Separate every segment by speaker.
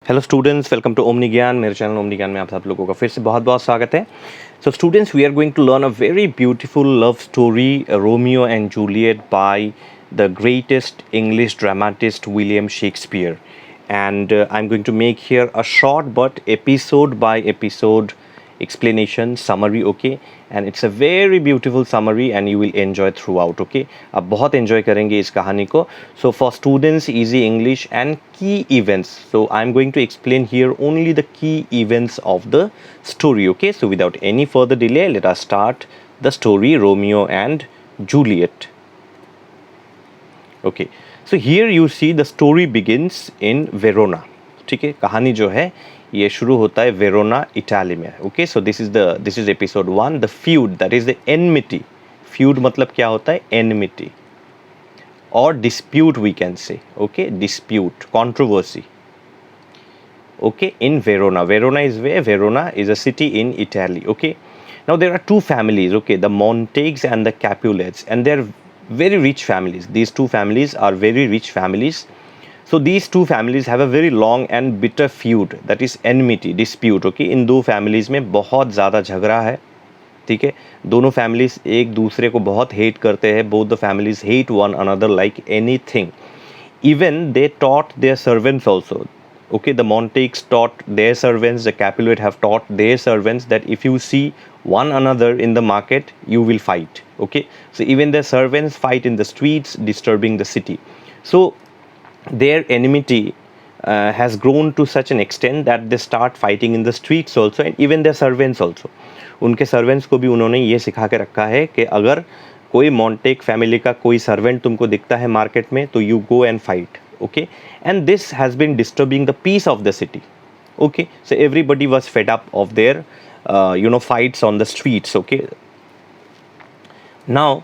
Speaker 1: Hello students, welcome to Omni Gyan. मेरे channel omni ज्ञान में आप सब लोगों का फिर से बहुत बहुत स्वागत है। So students, we are going to learn a very beautiful love story, Romeo and Juliet by the greatest English dramatist William Shakespeare, and I'm going to make here a short but episode by episode explanation summary, okay? And it's a very beautiful summary and you will enjoy throughout, okay? आप बहुत enjoy करेंगे इस कहानी को. So for students, easy English and key events, so I'm going to explain here only the key events of the story, okay? So without any further delay, let us start the story Romeo and Juliet. Okay, so here you see the story begins in Verona. ठीक है, कहानी जो है ये शुरू होता है Verona Italy में. Okay, so this is episode 1, the feud, that is the enmity. Feud मतलब क्या होता है? एनमिटी और dispute we can say. Okay, dispute, controversy. Okay, in Verona. Verona is way? Verona is a city in Italy. Okay, now there are two families, okay, the Montagues and the Capulets, and they're very rich families. These two families are very rich families. So these two families have a very long and bitter feud, that is enmity, dispute. Okay, इन दो families में बहुत ज़्यादा झगड़ा है. ठीक है, दोनों families एक दूसरे को बहुत hate करते हैं. Both the families hate one another like anything. Even they taught their servants also. Okay, the Montagues taught their servants, the Capulet have taught their servants that if you see one another in the market, you will fight. Okay, so even their servants fight in the streets, disturbing the city. So their enmity has grown to such an extent that they start fighting in the streets also, and even their servants also. उनके servants को भी उन्होंने ये सिखा के रखा है कि अगर कोई Montague family का कोई servant तुमको दिखता है market में, तो you go and fight. Okay, and this has been disturbing the peace of the city. Okay, so everybody was fed up of their fights on the streets. Okay, now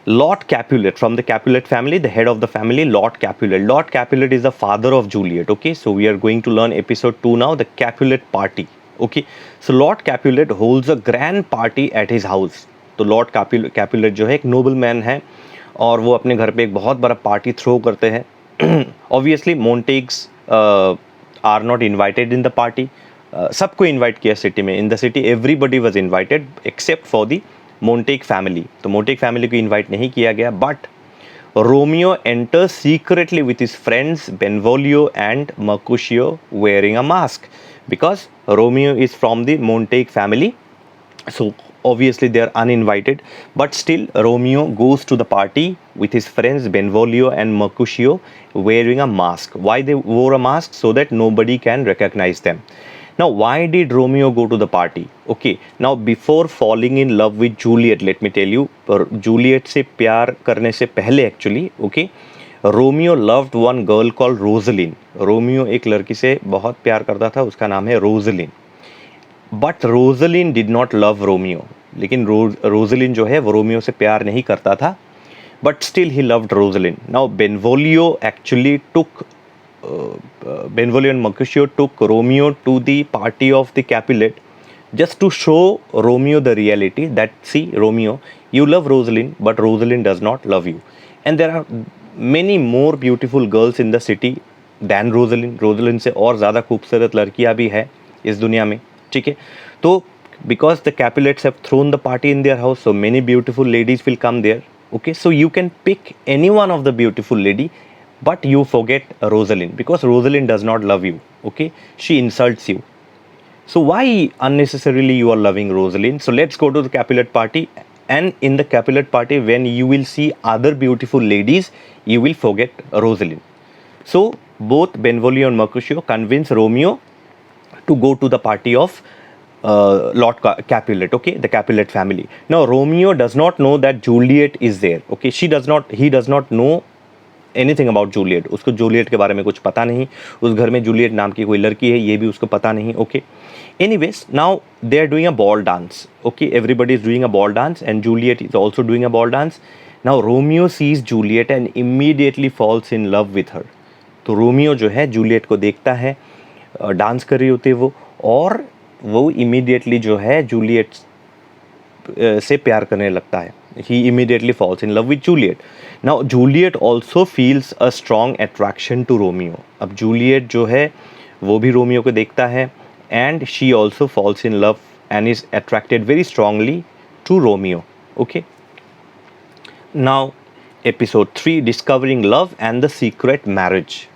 Speaker 1: Lord Capulet, from the Capulet family, the head of the family, Lord Capulet. Lord Capulet is the father of Juliet. Okay, so we are going to learn episode 2 now, the Capulet party. Okay, so Lord Capulet holds a grand party at his house. तो Lord Capulet जो है एक nobleman है और वो अपने घर पे एक बहुत बड़ा पार्टी थ्रो करते हैं. Obviously Montagues are not invited in the party. सबको इन्वाइट किया सिटी में. In the city everybody was invited except for the Montague family. तो Montague फैमिली को इन्वाइट नहीं किया गया. But Romeo enters secretly with his friends Benvolio and Mercutio wearing a mask because Romeo is from the Montague family. So obviously they are uninvited, but still Romeo goes to the party with his friends Benvolio and Mercutio wearing a mask. Why they wore a mask? So that nobody can recognize them. Now why did Romeo go to the party? Okay, now before falling in love with Juliet, let me tell you, Juliet से प्यार करने से पहले actually, okay, Romeo loved one girl called Rosaline. Romeo एक लड़की से बहुत प्यार करता था, उसका नाम है Rosaline. But Rosaline did not love Romeo. लेकिन रोजलिन जो है वो रोमियो से प्यार नहीं करता था. But still he loved Rosaline. Now Benvolio actually took Benvolio and Mercutio took Romeo to the party of the Capulet just to show Romeo the reality that, see Romeo, you love Rosalind, but Rosalind does not love you. And there are many more beautiful girls in the city than Rosalind. Rosalind से और ज़्यादा खूबसूरत लड़कियाँ भी है इस दुनिया में. ठीक है, तो because the Capulets have thrown the party in their house, so many beautiful ladies will come there. Okay, so you can pick any one of the beautiful lady, but you forget Rosalind because Rosalind does not love you. Okay, she insults you. So why unnecessarily you are loving Rosalind? So let's go to the Capulet party, and in the Capulet party, when you will see other beautiful ladies, you will forget Rosalind. So both Benvolio and Mercutio convince Romeo to go to the party of Lord Capulet, okay, the Capulet family. Now Romeo does not know that Juliet is there. Okay, he does not know anything about Juliet. उसको Juliet के बारे में कुछ पता नहीं. उस घर में Juliet नाम की कोई लड़की है, ये भी उसको पता नहीं. Okay, anyways, now they are doing a ball dance. Okay, everybody is doing a ball dance and Juliet is also doing a ball dance. Now Romeo sees Juliet and immediately falls in love with her. तो Romeo जो है Juliet को देखता है, dance कर रही होती है वो, और वो इमीडिएटली जो है जूलियट से प्यार करने लगता है. he immediately falls in love with Juliet. Now Juliet also feels a strong attraction to Romeo. अब Juliet जो है वो भी Romeo को देखता है, and she also falls in love and is attracted very strongly to Romeo. Okay. Now episode 3, discovering love and the secret marriage.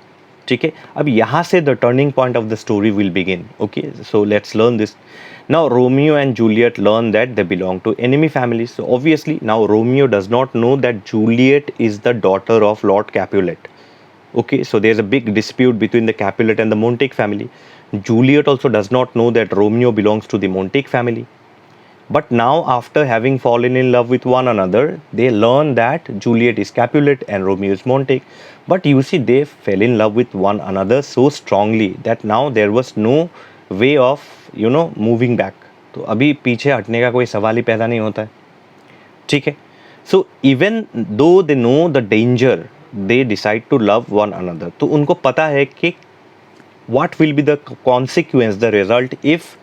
Speaker 1: ठीक है, अब यहाँ से the turning point of the story will begin. Okay, so let's learn this. Now Romeo and Juliet learn that they belong to enemy families. So obviously now Romeo does not know that Juliet is the daughter of Lord Capulet. Okay, so there's a big dispute between the Capulet and the Montague family. Juliet also does not know that Romeo belongs to the Montague family. But now, after having fallen in love with one another, they learn that Juliet is Capulet and Romeo is Montague. But you see, they fell in love with one another so strongly that now there was no way of, moving back. तो अभी पीछे हटने का कोई सवाल ही पैदा नहीं होता है. ठीक है. So even though they know the danger, they decide to love one another. तो उनको पता है कि what will be the consequence, the result if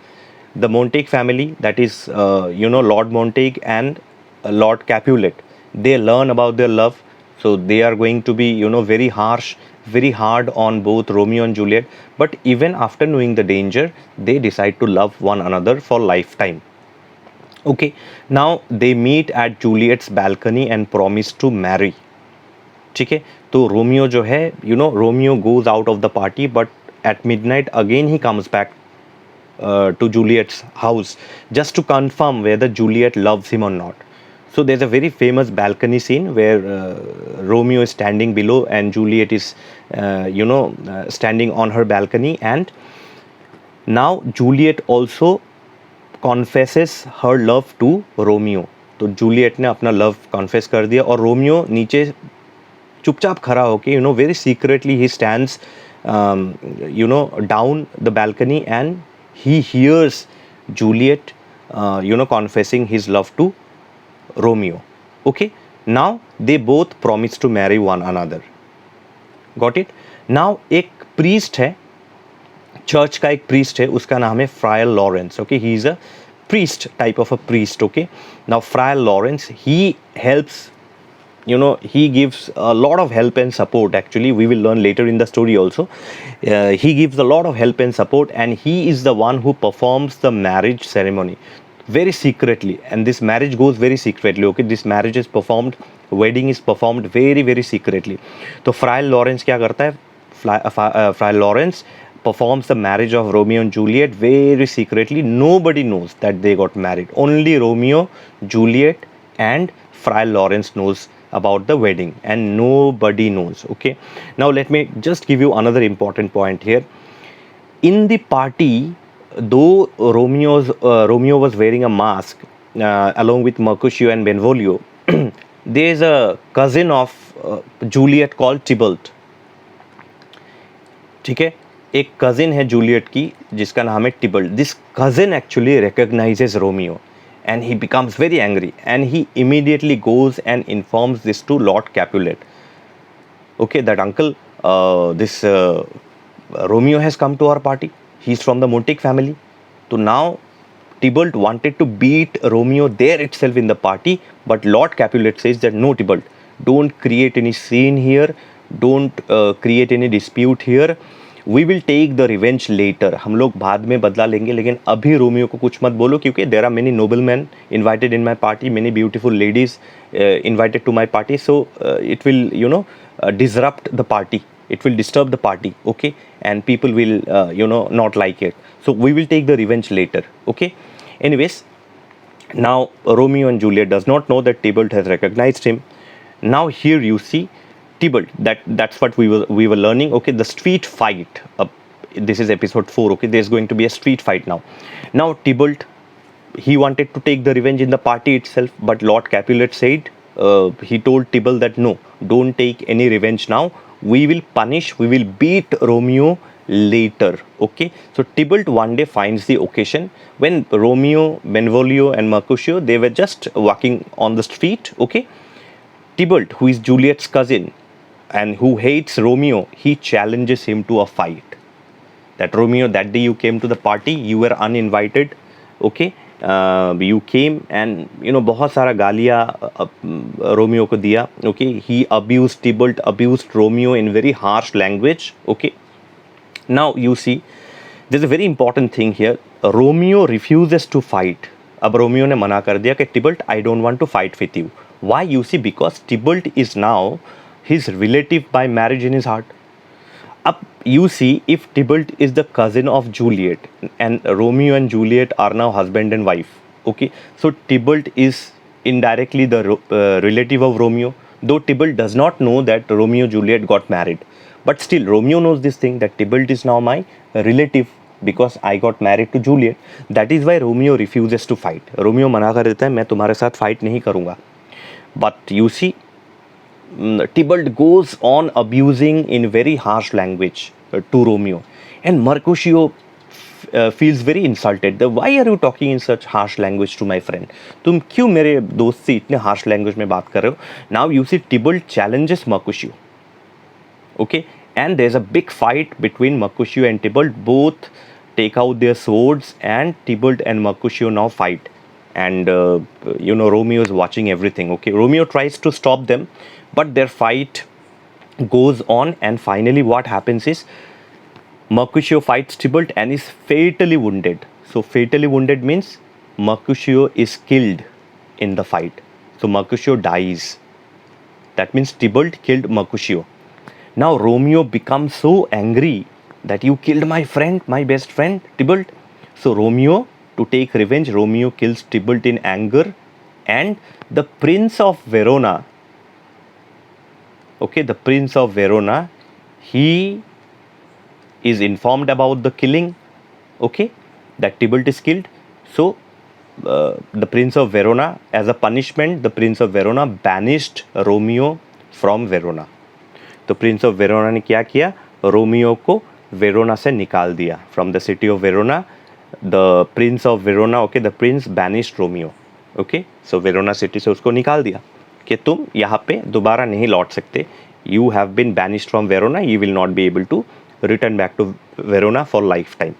Speaker 1: the Montague family, that is, Lord Montague and Lord Capulet, they learn about their love. So they are going to be, very harsh, very hard on both Romeo and Juliet. But even after knowing the danger, they decide to love one another for lifetime. Okay, now they meet at Juliet's balcony and promise to marry. ठीक है, तो Romeo जो है, Romeo goes out of the party, but at midnight again he comes back to Juliet's house just to confirm whether Juliet loves him or not. So there's a very famous balcony scene where Romeo is standing below and Juliet is, standing on her balcony, and now Juliet also confesses her love to Romeo. तो Juliet ने अपना love confess कर दिया और Romeo नीचे चुपचाप खड़ा होके, very secretly he stands, down the balcony, and he hears Juliet, confessing his love to Romeo. Okay, now they both promise to marry one another. Got it? Now एक priest है, church का एक priest है, उसका नाम है Friar Lawrence. Okay, he is a priest, type of a priest. Okay, now Friar Lawrence, he helps, he gives a lot of help and support. Actually, we will learn later in the story also. He gives a lot of help and support, and he is the one who performs the marriage ceremony very secretly, and this marriage goes very secretly. Okay, this marriage is performed, wedding is performed very, very secretly. So Friar Lawrence क्या करता है? Friar Lawrence performs the marriage of Romeo and Juliet very secretly. Nobody knows that they got married. Only Romeo, Juliet, and Friar Lawrence knows about the wedding, and nobody knows. Okay, now let me just give you another important point here. In the party, though Romeo was wearing a mask along with Mercutio and Benvolio, there is a cousin of Juliet called Tybalt. ठीक है, एक cousin है Juliet की जिसका नाम है Tybalt. This cousin actually recognizes Romeo, and he becomes very angry, and he immediately goes and informs this to Lord Capulet. Okay, that uncle, this Romeo has come to our party. He's from the Montague family. So now Tybalt wanted to beat Romeo there itself in the party, but Lord Capulet says that no, Tybalt, don't create any scene here, don't create any dispute here. We will take the revenge later. हम लोग बाद में बदला लेंगे, लेकिन अभी Romeo को कुछ मत बोलो, क्योंकि there are many noblemen invited in my party, many beautiful ladies invited to my party, so it will, disrupt the party. It will disturb the party, okay, and people will, not like it. So we will take the revenge later, okay. Anyways, now Romeo and Juliet does not know that Tybalt has recognized him. Now here you see Tybalt. That's what we were learning. Okay, the street fight. This is episode 4. Okay, there's going to be a street fight now. Now Tybalt, he wanted to take the revenge in the party itself, but Lord Capulet said, he told Tybalt that no, don't take any revenge now. We will punish, we will beat Romeo later. Okay, so Tybalt one day finds the occasion when Romeo, Benvolio, and Mercutio, they were just walking on the street. Okay, Tybalt, who is Juliet's cousin and who hates Romeo, he challenges him to a fight. That Romeo, that day you came to the party, you were uninvited. Okay, you came and बहुत सारा गालियाँ Romeo को दिया. Okay, he abused Tybalt, abused Romeo in very harsh language. Okay, now you see there's a very important thing here. Romeo refuses to fight. अब Romeo ने मना कर दिया कि Tybalt I don't want to fight with you. Why? You see because Tybalt is now his relative by marriage in his heart. Up, you see, if Tybalt is the cousin of Juliet and Romeo and Juliet are now husband and wife, okay, so Tybalt is indirectly the relative of Romeo, though Tybalt does not know that Romeo and Juliet got married, but still Romeo knows this thing that Tybalt is now my relative because I got married to Juliet. That is why Romeo refuses to fight. Romeo मना कर देता है, मैं तुम्हारे साथ fight नहीं करूँगा. But you see, Tybalt goes on abusing in very harsh language to Romeo, and Mercutio feels very insulted. Why are you talking in such harsh language to my friend? तुम क्यों मेरे दोस्त से इतने harsh language में बात कर रहे हो? Now you see Tybalt challenges Mercutio. Okay, and there's a big fight between Mercutio and Tybalt. Both take out their swords, and Tybalt and Mercutio now fight. And Romeo is watching everything. Okay, Romeo tries to stop them, but their fight goes on, and finally what happens is Mercutio fights Tybalt and is fatally wounded. So fatally wounded means Mercutio is killed in the fight. So Mercutio dies. That means Tybalt killed Mercutio. Now Romeo becomes so angry that you killed my friend, my best friend, Tybalt. So Romeo, to take revenge, Romeo kills Tybalt in anger, and the Prince of Verona, okay, the Prince of Verona, he is informed about the killing, okay, that Tybalt is killed. So the Prince of Verona, as a punishment, the Prince of Verona banished Romeo from Verona. तो Prince of Verona ने क्या किया? Romeo को Verona से निकाल दिया. From the city of Verona, the Prince of Verona, okay, the prince banished Romeo. Okay, so Verona city से उसको निकाल दिया कि तुम यहाँ पे दोबारा नहीं लौट सकते. You have been banished from Verona. You will not be able to return back to Verona for lifetime.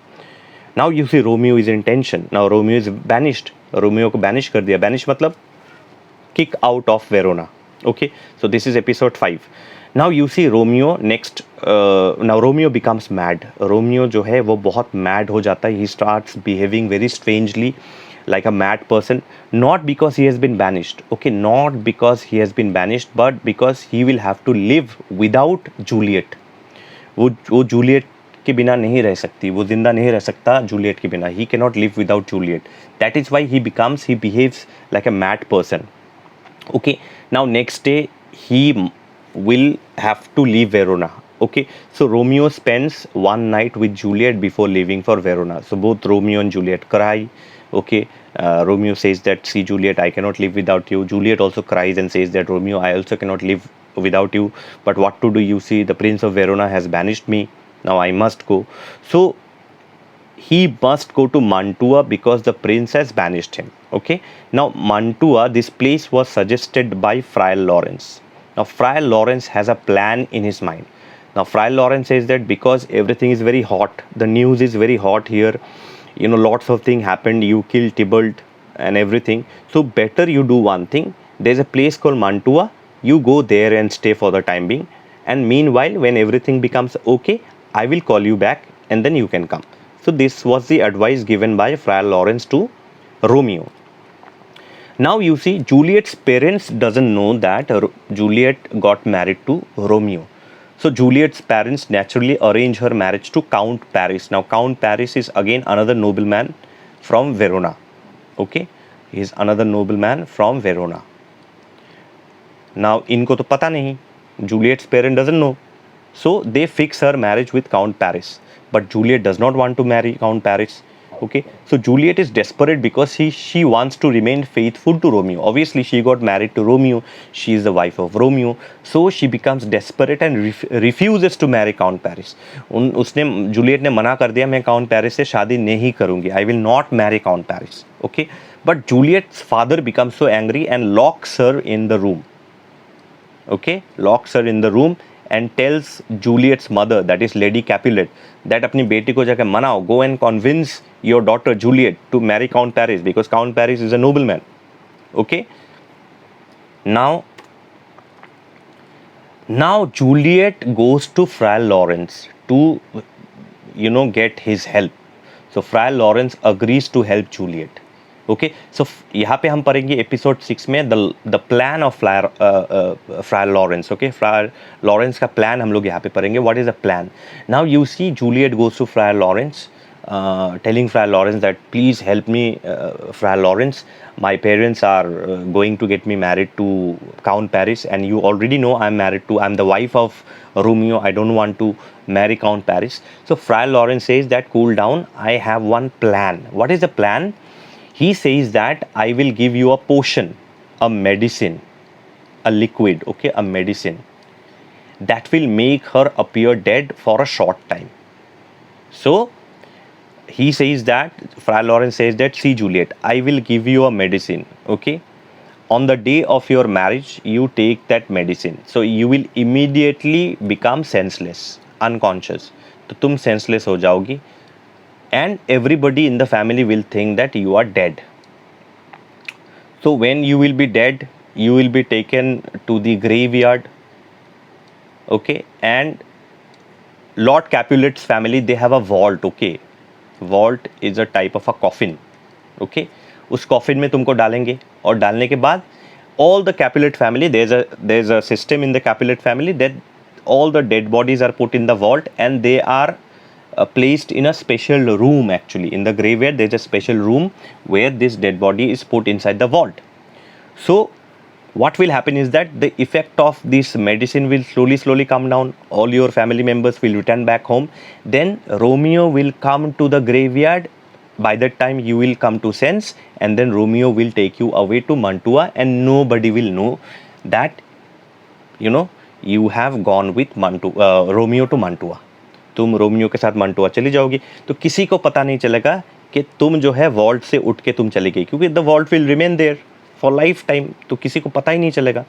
Speaker 1: Now you see Romeo is in tension. Now Romeo is banished. Romeo को banish कर दिया. Banish मतलब kick out of Verona. Okay, so this is episode 5. Now you see Romeo next. Now Romeo becomes mad. Romeo जो है वो बहुत mad हो जाता है. He starts behaving very strangely, like a mad person, not because he has been banished, okay, not because he has been banished, but because he will have to live without Juliet. वो Juliet के बिना नहीं रह सकती, वो जिंदा नहीं रह सकता Juliet के बिना. He cannot live without Juliet. That is why he behaves like a mad person. Okay, now next day he will have to leave Verona. Okay, so Romeo spends one night with Juliet before leaving for Verona. So both Romeo and Juliet cry. Okay, Romeo says that, see Juliet, I cannot live without you. Juliet also cries and says that, Romeo, I also cannot live without you. But what to do? You see, the Prince of Verona has banished me. Now I must go. So he must go to Mantua because the prince has banished him. Okay, now Mantua, this place was suggested by Friar Lawrence. Now Friar Lawrence has a plan in his mind. Now Friar Lawrence says that because everything is very hot, the news is very hot here, lots of things happened, you killed Tybalt and everything, so better you do one thing. There's a place called Mantua. You go there and stay for the time being, and meanwhile when everything becomes okay, I will call you back and then you can come. So this was the advice given by Friar Lawrence to Romeo. Now you see, Juliet's parents doesn't know that Juliet got married to Romeo. So Juliet's parents naturally arrange her marriage to Count Paris. Now Count Paris is again another nobleman from Verona. Okay, he is another nobleman from Verona. Now इनको तो पता नहीं, Juliet's parent doesn't know. So they fix her marriage with Count Paris. But Juliet does not want to marry Count Paris. Okay, so Juliet is desperate because she wants to remain faithful to Romeo. Obviously she got married to Romeo, she is the wife of Romeo, so she becomes desperate and refuses to marry Count Paris. उसने Juliet ने मना कर दिया, मैं Count Paris से शादी नहीं करूँगी, I will not marry Count Paris. Okay, but Juliet's father becomes so angry and locks her in the room. Okay, locks her in the room and tells Juliet's mother, that is Lady Capulet, that अपनी बेटी को जाकर मनाओ, go and convince your daughter Juliet to marry Count Paris because Count Paris is a nobleman. Okay. Now Juliet goes to Friar Lawrence to, get his help. So Friar Lawrence agrees to help Juliet. Okay so यहाँ पे हम पढ़ेंगे episode 6 में the plan of Friar Lawrence. Okay, Friar Lawrence का plan हम लोग यहाँ पे पढ़ेंगे. What is the plan? Now you see Juliet goes to Friar Lawrence telling Friar Lawrence that please help me, Friar Lawrence, my parents are going to get me married to Count Paris, and you already know I'm the wife of Romeo. I don't want to marry Count Paris. So Friar Lawrence says that cool down, I have one plan. What is the plan? He says that I will give you a potion, a medicine, a liquid, okay, a medicine that will make her appear dead for a short time. So he says that, Friar Lawrence says that, see Juliet, I will give you a medicine, okay? On the day of your marriage, you take that medicine. So you will immediately become senseless, unconscious. तो तुम senseless हो जाओगी. And everybody in the family will think that you are dead. So when you will be dead, you will be taken to the graveyard. Okay, and Lord Capulet's family, they have a vault. Okay, vault is a type of a coffin. Okay, उस coffin में तुमको डालेंगे और डालने के बाद all the Capulet family, there's a system in the Capulet family that all the dead bodies are put in the vault and they are placed in a special room. Actually, in the graveyard there's a special room where this dead body is put inside the vault. So what will happen is that the effect of this medicine will slowly come down. All your family members will return back home. Then Romeo will come to the graveyard. By that time you will come to sense, and then Romeo will take you away to Mantua, and nobody will know that you have gone with Romeo to Mantua. तुम Romeo के साथ Mantua चली जाओगी, तो किसी को पता नहीं चलेगा कि तुम जो है वॉल्ट से उठ के तुम चली गई, क्योंकि the vault will remain there for lifetime, तो किसी को पता ही नहीं चलेगा.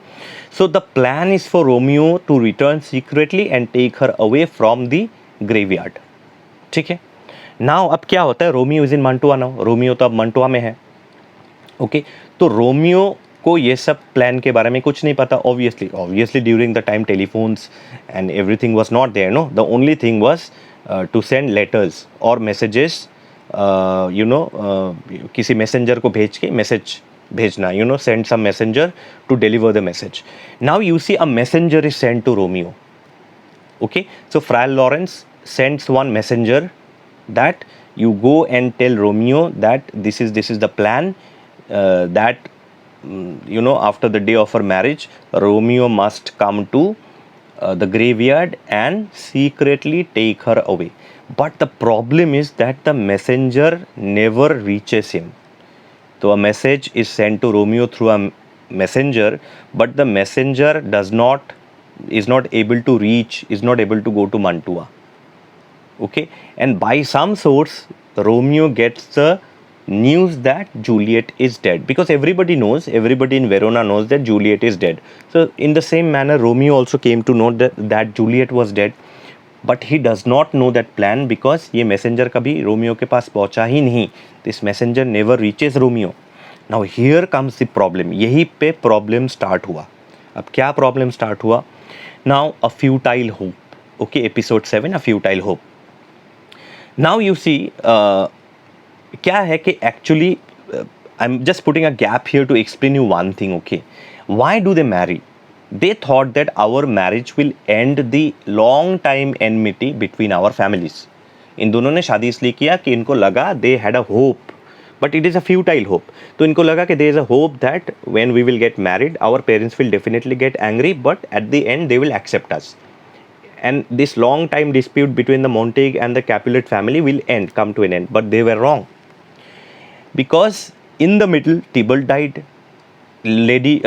Speaker 1: So the plan is for Romeo to return secretly and take her away from the graveyard. ठीक है. नाउ अब क्या होता है, Romeo is in Mantua now. Romeo तो अब मंटुआ में है. ओके, तो रोमियो को ये सब प्लान के बारे में कुछ नहीं पता. Obviously during the time telephones and everything was not there. No, the only thing was to send letters और मैसेजेस. किसी मैसेंजर को भेज के मैसेज भेजना, send some messenger to deliver the message. Now you see a messenger is send to Romeo. Okay, so Friar Lawrence sends one messenger that you go and tell Romeo that this is the plan, that after the day of her marriage, Romeo must come to the graveyard and secretly take her away. But the problem is that the messenger never reaches him. So a message is sent to Romeo through a messenger, but the messenger is not able to go to Mantua. Okay, and by some source Romeo gets the news that Juliet is dead, because everybody in Verona knows that Juliet is dead. So in the same manner Romeo also came to know that Juliet was dead, but he does not know that plan because ये messenger कभी Romeo के पास पहुंचा ही नहीं. This messenger never reaches Romeo. Now here comes the problem. यही पे problem start हुआ. अब क्या problem start हुआ? Now a futile hope. Okay, episode 7, a futile hope. Now you see, क्या है कि actually I'm just putting a gap here to explain you one thing. Okay, why do they marry? They thought that our marriage will end the long time enmity between our families. इन दोनों ने शादी इसलिए किया कि इनको लगा they had a hope, but it is a futile hope. तो इनको लगा कि there is a hope that when we will get married, our parents will definitely get angry, but at the end they will accept us. And this long time dispute between the Montague and the Capulet family will come to an end. But they were wrong, because in the middle Tybalt died. Lady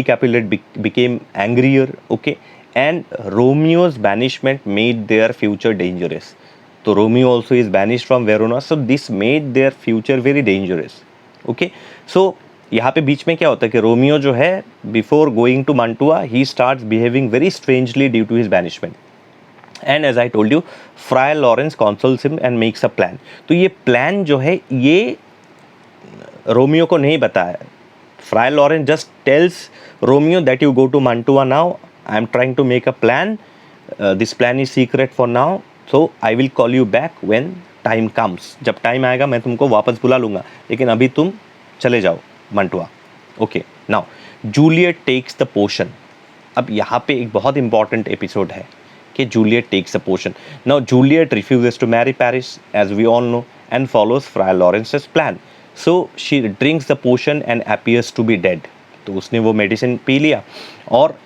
Speaker 1: Capulet became angrier. Okay, and Romeo's banishment made their future dangerous. So Romeo also is banished from Verona. So this made their future very dangerous. Okay, so यहाँ पे बीच में क्या होता है कि Romeo जो है before going to Mantua he starts behaving very strangely due to his banishment, and as I told you Friar Lawrence consoles him and makes a plan. तो ये प्लान जो है ये रोमियो को नहीं बताया। Friar Lawrence just tells Romeo that you go to Mantua now, I am trying to make a plan, this plan is secret for now, so I will call you back when time comes, जब time आएगा मैं तुमको वापस बुला लूँगा, लेकिन अभी तुम चले जाओ Mantua. Okay, now Juliet takes the potion. अब यहाँ पे एक बहुत इंपॉर्टेंट एपिसोड है कि Juliet takes the potion. Now Juliet refuses to marry Paris as we all know and follows Friar Lawrence's plan, so she drinks the potion and appears to be dead. तो उसने वो medicine P लिया और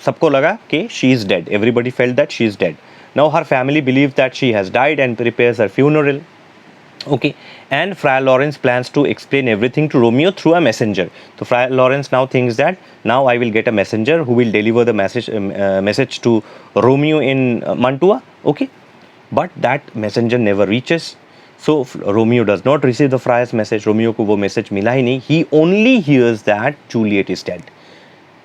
Speaker 1: सबको लगा कि she is dead, everybody felt that she is dead. Now her family believe that she has died and prepares her funeral. Okay, and Friar Lawrence plans to explain everything to Romeo through a messenger. So Friar Lawrence now thinks that now I will get a messenger who will deliver the message to Romeo in Mantua. Okay, but that messenger never reaches. So Romeo does not receive the friar's message. Romeo को वो message मिला ही नहीं. He only hears that Juliet is dead.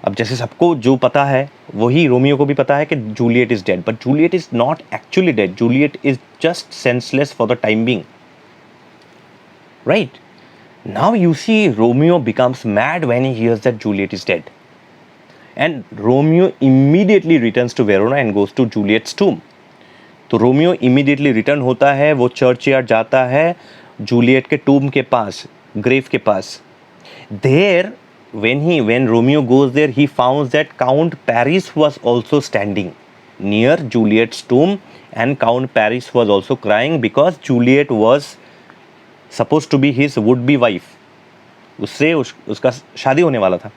Speaker 1: अब जैसे सबको जो पता है वही रोमियो को भी पता है कि Juliet is dead, but Juliet is not actually dead. Juliet is just senseless for the time being. Right? Now you see Romeo becomes mad when he hears that Juliet is dead. And Romeo immediately returns to Verona and goes to Juliet's tomb. तो Romeo immediately return होता है, वो church yard जाता है Juliet के टूम के पास, grave के पास. There, when Romeo goes there, he finds that Count Paris was also standing near Juliet's tomb, and Count Paris was also crying because Juliet was supposed to be his would be wife. उससे उसका शादी होने वाला था.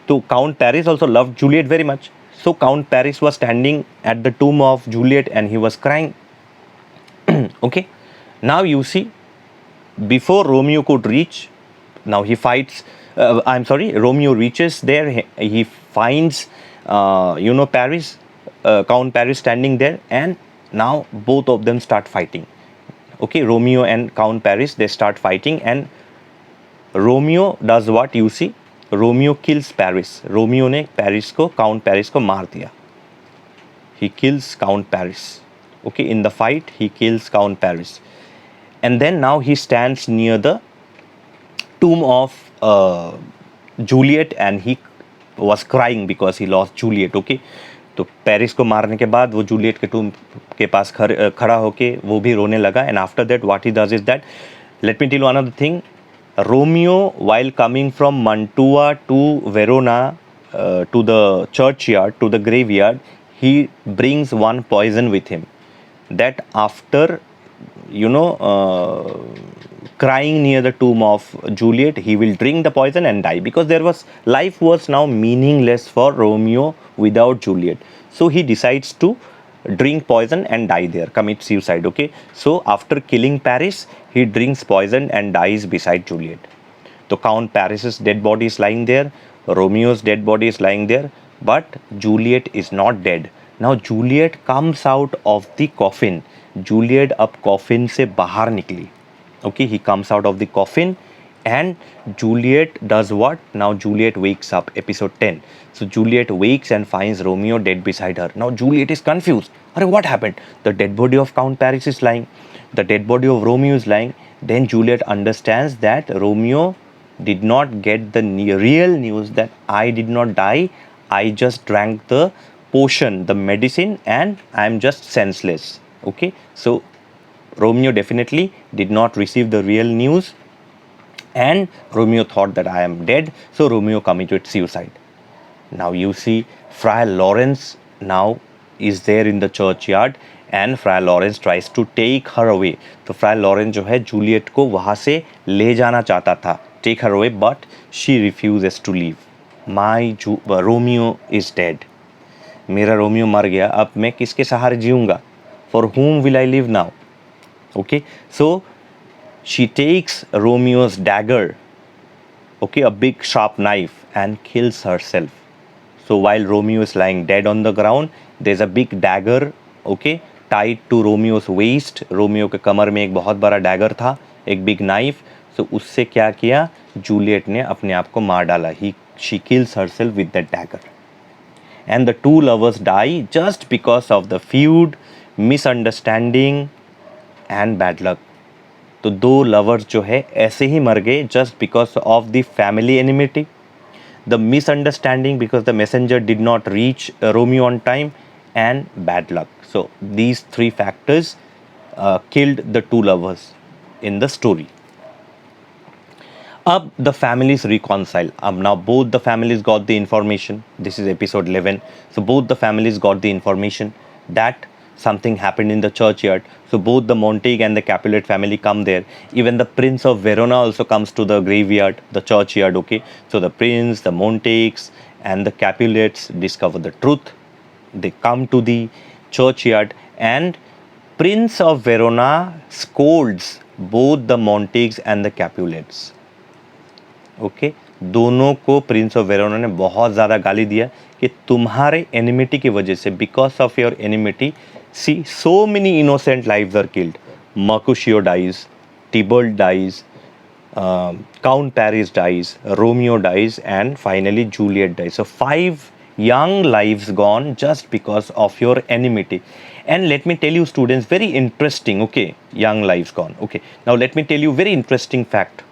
Speaker 1: तो Count Paris also loved Juliet very much. So Count Paris was standing at the tomb of Juliet and he was crying. Okay, now you see, before Romeo could reach, now he fights. Romeo reaches there. He finds, Paris, Count Paris standing there, and now both of them start fighting. Okay, Romeo and Count Paris, they start fighting, and Romeo does what you see. Romeo kills Paris. Romeo ने Paris को, Count Paris को मार दिया. He kills Count Paris. Okay, in the fight he kills Count Paris, and then now he stands near the tomb of Juliet, and he was crying because he lost Juliet. Okay, तो Paris को मारने के बाद वो Juliet के टूम के पास खड़ा होके वो भी रोने लगा. And after that what he does is that, let me tell you another thing. Romeo while coming from Mantua to Verona, to the churchyard, to the graveyard, he brings one poison with him, that after crying near the tomb of Juliet, he will drink the poison and die, because life was now meaningless for Romeo without Juliet. So he decides to drink poison and die there, commit suicide. Okay, so after killing Paris, he drinks poison and dies beside Juliet. So Count Paris's dead body is lying there, Romeo's dead body is lying there, but Juliet is not dead. Now Juliet comes out of the coffin. Juliet अब coffin से बाहर निकली. Okay, he comes out of the coffin, and Juliet does what? Now Juliet wakes up, episode 10. So Juliet wakes and finds Romeo dead beside her. Now Juliet is confused. What happened? The dead body of Count Paris is lying. The dead body of Romeo is lying. Then Juliet understands that Romeo did not get the real news that I did not die. I just drank the potion, the medicine, and I am just senseless. Okay, so Romeo definitely did not receive the real news, and Romeo thought that I am dead, so Romeo committed suicide. Now you see, Friar Lawrence now is there in the churchyard, and Friar Lawrence tries to take her away. तो Friar Lawrence जो है Juliet को वहाँ से ले जाना चाहता था, take her away, but she refuses to leave. My Romeo is dead. मेरा रोमियो मर गया, अब मैं किसके सहारे जीऊँगा? For whom will I live now? Okay, so she takes Romeo's dagger, okay, a big sharp knife, and kills herself. So while Romeo is lying dead on the ground, there's a big dagger, okay, tied to Romeo's waist. Romeo के कमर में एक बहुत बड़ा dagger था, एक big knife. So उससे क्या किया? जूलियट ने अपने आप को मार डाला. She kills herself with that dagger. And the two lovers die just because of the feud, misunderstanding and bad luck. तो दो lovers जो है ऐसे ही मर गए just because of the family enmity, the misunderstanding because the messenger did not reach Romeo on time, and bad luck. So these three factors killed the two lovers in the story. Up the families reconcile. Now both the families got the information. This is episode 11. So both the families got the information that something happened in the churchyard. So both the Montague and the Capulet family come there. Even the Prince of Verona also comes to the graveyard, the churchyard. Okay. So the Prince, the Montagues, and the Capulets discover the truth. They come to the churchyard, and Prince of Verona scolds both the Montagues and the Capulets. Okay दोनों को Prince of Verona ने बहुत ज़्यादा गाली दिया कि तुम्हारे एनिमिटी की वजह से, because of your enmity, see so many innocent lives are killed. Mercutio dies, Tybalt dies, Count Paris dies, Romeo dies, and finally Juliet dies. So 5 young lives gone just because of your enmity. And let me tell you students, very interesting, okay, young lives gone. Okay, now let me tell you very interesting fact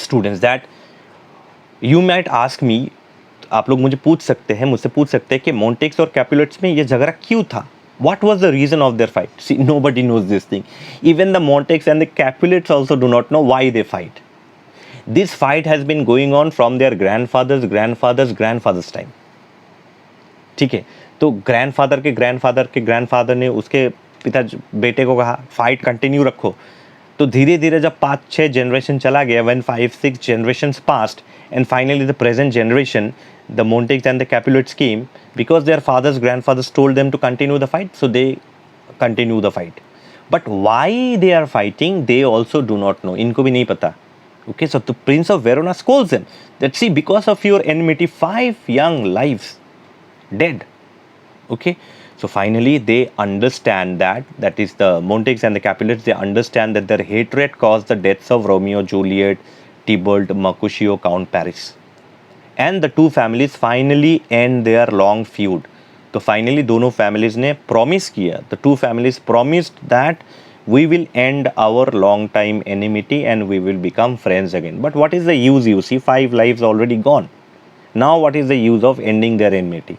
Speaker 1: students, that you might ask me, आप लोग मुझे पूछ सकते हैं, मुझसे पूछ सकते हैं कि मोंटेक्स और कैपुलेट्स में ये झगड़ा क्यों था. What was the reason of their fight? See, nobody knows this thing. Even the Montagues and the Capulets also do not know why they fight. This fight has been going on from their grandfather's time. ठीक है, तो grandfather के grandfather ने उसके पिता बेटे को कहा फाइट कंटिन्यू रखो. तो धीरे धीरे जब 5-6 जनरेशन चला गया, when 5-6 generations passed, and finally the present generation, the Montagues and the Capulets came, because their grandfathers told them to continue the fight, so they continue the fight. But why they are fighting, they also do not know. इनको भी नहीं पता. Okay, so the Prince of Verona scolds them that, see, because of your enmity, 5 young lives dead. Okay, so finally they understand that is the Montagues and the Capulets, they understand that their hatred caused the deaths of Romeo, Juliet, Tybalt, Mercutio, Count Paris. And the two families finally end their long feud. तो finally दोनों families ने promise किया, the two families promised that we will end our long time enmity and we will become friends again. But what is the use? You see, 5 lives already gone. Now what is the use of ending their enmity?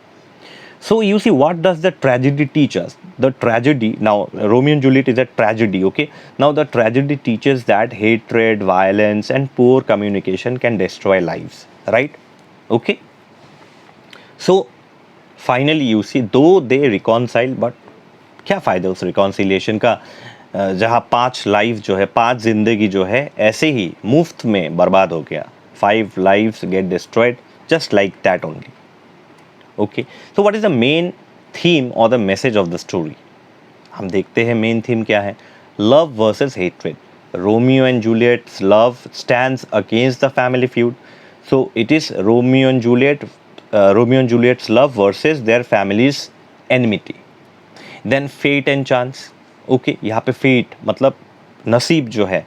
Speaker 1: So you see, what does the tragedy teach us? The tragedy, now Romeo and Juliet is a tragedy, okay? Now the tragedy teaches that hatred, violence and poor communication can destroy lives, right? Okay? So finally you see, though they reconcile, but क्या फ़ायदा उस reconciliation का, जहाँ 5 life जो है, 5 जिंदगी जो है ऐसे ही मुफ्त में बर्बाद हो गया. 5 lives get destroyed just like that only. Okay, so what is the main theme or the message of the story? हम देखते हैं main theme क्या है. Love versus hatred. Romeo and Juliet's love stands against the family feud. So it is Romeo and Juliet's love versus their family's enmity. Then fate and chance. Okay, यहाँ पे fate मतलब नसीब जो है,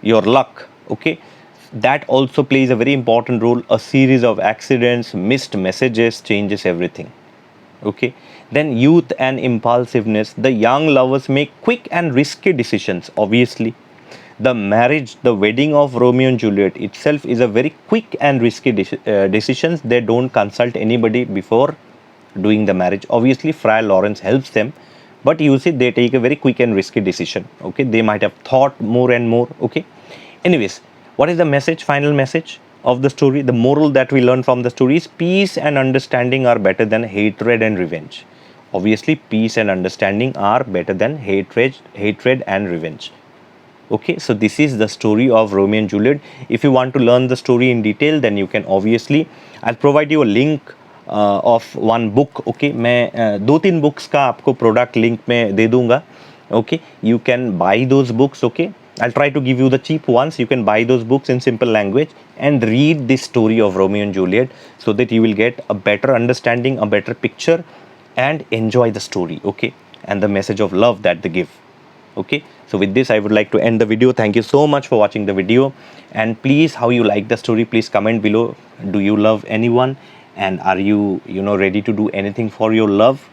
Speaker 1: your luck. Okay, that also plays a very important role. A series of accidents, missed messages changes everything. Okay, then youth and impulsiveness. The young lovers make quick and risky decisions. Obviously, the marriage, the wedding of Romeo and Juliet itself is a very quick and risky decisions. They don't consult anybody before doing the marriage. Obviously, Friar Lawrence helps them, but you see, they take a very quick and risky decision. Okay, they might have thought more and more. Okay, anyways, what is the message, final message of the story? The moral that we learn from the story is peace and understanding are better than hatred and revenge. Obviously, peace and understanding are better than hatred and revenge. Okay, so this is the story of Romeo and Juliet. If you want to learn the story in detail, then you can obviously, I'll provide you a link of one book. Okay, मैं 2-3 books का आपको product link में दे दूँगा. Okay, you can buy those books. Okay, I'll try to give you the cheap ones. You can buy those books in simple language and read this story of Romeo and Juliet so that you will get a better understanding, a better picture, and enjoy the story. Okay, and the message of love that they give. Okay, So with this, I would like to end the video. Thank you so much for watching the video, and please, how you like the story, please comment below. Do you love anyone, and are you ready to do anything for your love?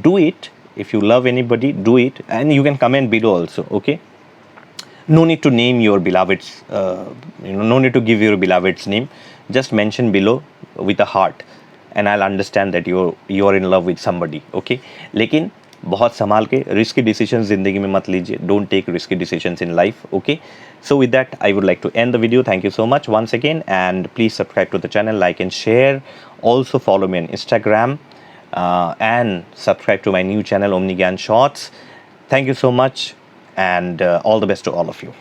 Speaker 1: Do it. If you love anybody, do it, and you can comment below also. Okay, no need to name your beloved's no need to give your beloved's name. Just mention below with a heart, and I'll understand that you're in love with somebody. Okay, लेकिन बहुत संभाल के risky decisions ज़िंदगी में मत लीजिए. Don't take risky decisions in life. Okay, so with that, I would like to end the video. Thank you so much once again, and please subscribe to the channel, like and share. Also follow me on Instagram, and subscribe to my new channel, Omni Gyan Shorts. Thank you so much, and all the best to all of you.